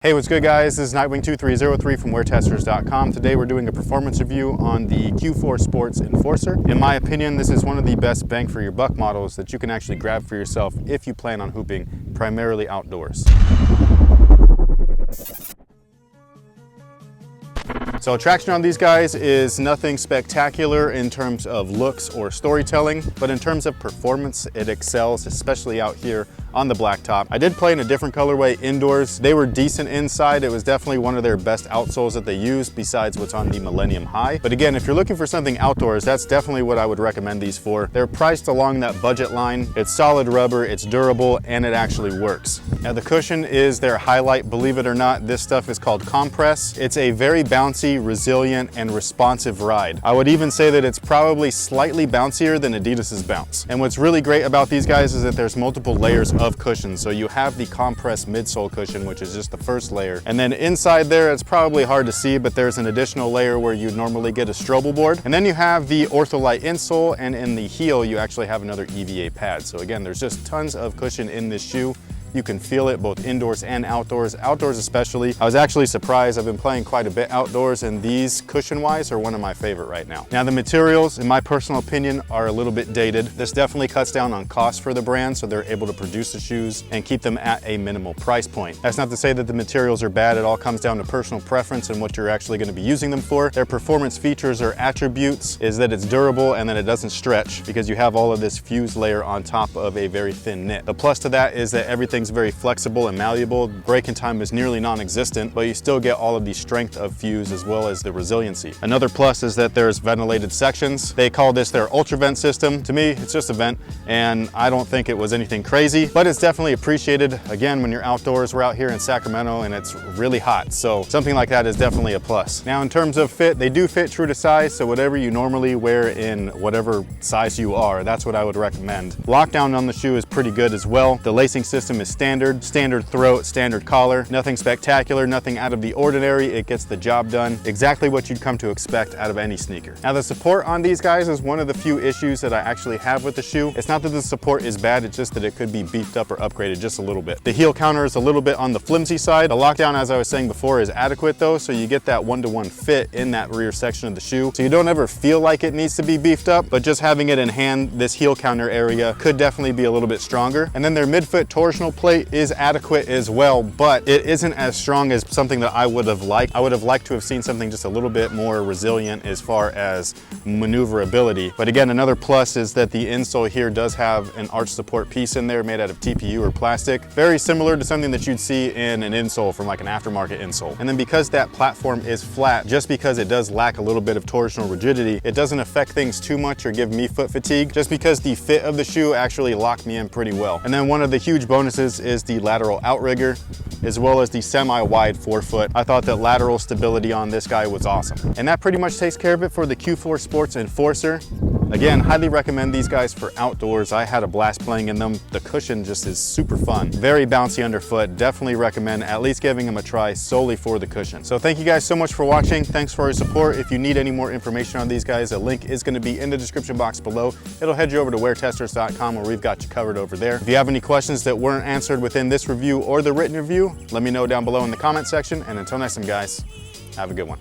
Hey, what's good guys? This is Nightwing2303 from WearTesters.com. Today we're doing a performance review on the Q4 Sports NForcer. In my opinion, this is one of the best bang for your buck models that you can actually grab for yourself if you plan on hooping primarily outdoors. So traction on these guys is nothing spectacular in terms of looks or storytelling, but in terms of performance, it excels, especially out here on the blacktop. I did play in a different colorway indoors. They were decent inside. It was definitely one of their best outsoles that they used besides what's on the Millennium High. But again, if you're looking for something outdoors, that's definitely what I would recommend these for. They're priced along that budget line. It's solid rubber, it's durable, and it actually works. Now the cushion is their highlight. Believe it or not, this stuff is called compress. It's a very bouncy, resilient, and responsive ride. I would even say that it's probably slightly bouncier than Adidas's Bounce. And what's really great about these guys is that there's multiple layers of cushion. So you have the compress midsole cushion, which is just the first layer. And then inside there, it's probably hard to see, but there's an additional layer where you'd normally get a Strobel board. And then you have the Ortholite insole, and in the heel, you actually have another EVA pad. So again, there's just tons of cushion in this shoe. You can feel it both indoors and outdoors especially. I was actually surprised. I've been playing quite a bit outdoors, and these cushion-wise are one of my favorite right now. Now the materials, in my personal opinion, are a little bit dated. This definitely cuts down on cost for the brand, so they're able to produce the shoes and keep them at a minimal price point. That's not to say that the materials are bad. It all comes down to personal preference and what you're actually going to be using them for. Their performance features or attributes is that it's durable and that it doesn't stretch because you have all of this fuse layer on top of a very thin knit. The plus to that is that everything's very flexible and malleable. Breaking time is nearly non-existent, but you still get all of the strength of fuse as well as the resiliency. Another plus is that there's ventilated sections. They call this their ultra vent system. To me, it's just a vent, and I don't think it was anything crazy, but it's definitely appreciated. Again, when you're outdoors, we're out here in Sacramento and it's really hot, so something like that is definitely a plus. Now, in terms of fit, they do fit true to size, so whatever you normally wear in whatever size you are, that's what I would recommend. Lockdown on the shoe is pretty good as well. The lacing system is standard throat, standard collar, nothing spectacular, nothing out of the ordinary. It gets the job done. Exactly what you'd come to expect out of any sneaker. Now the support on these guys is one of the few issues that I actually have with the shoe. It's not that the support is bad, it's just that it could be beefed up or upgraded just a little bit. The heel counter is a little bit on the flimsy side. The lockdown, as I was saying before, is adequate though, so you get that one-to-one fit in that rear section of the shoe. So you don't ever feel like it needs to be beefed up, but just having it in hand, this heel counter area could definitely be a little bit stronger. And then their midfoot torsional plate is adequate as well, but it isn't as strong as something that I would have liked. I would have liked to have seen something just a little bit more resilient as far as maneuverability. But again, another plus is that the insole here does have an arch support piece in there made out of TPU or plastic, very similar to something that you'd see in an insole from like an aftermarket insole. And then because that platform is flat, just because it does lack a little bit of torsional rigidity, it doesn't affect things too much or give me foot fatigue, just because the fit of the shoe actually locked me in pretty well. And then one of the huge bonuses is the lateral outrigger, as well as the semi-wide forefoot. I thought that lateral stability on this guy was awesome. And that pretty much takes care of it for the Q4 Sports NForcer. Again, highly recommend these guys for outdoors. I had a blast playing in them. The cushion just is super fun. Very bouncy underfoot. Definitely recommend at least giving them a try solely for the cushion. So thank you guys so much for watching. Thanks for your support. If you need any more information on these guys, a link is going to be in the description box below. It'll head you over to WearTesters.com where we've got you covered over there. If you have any questions that weren't answered within this review or the written review, let me know down below in the comment section. And until next time, guys, have a good one.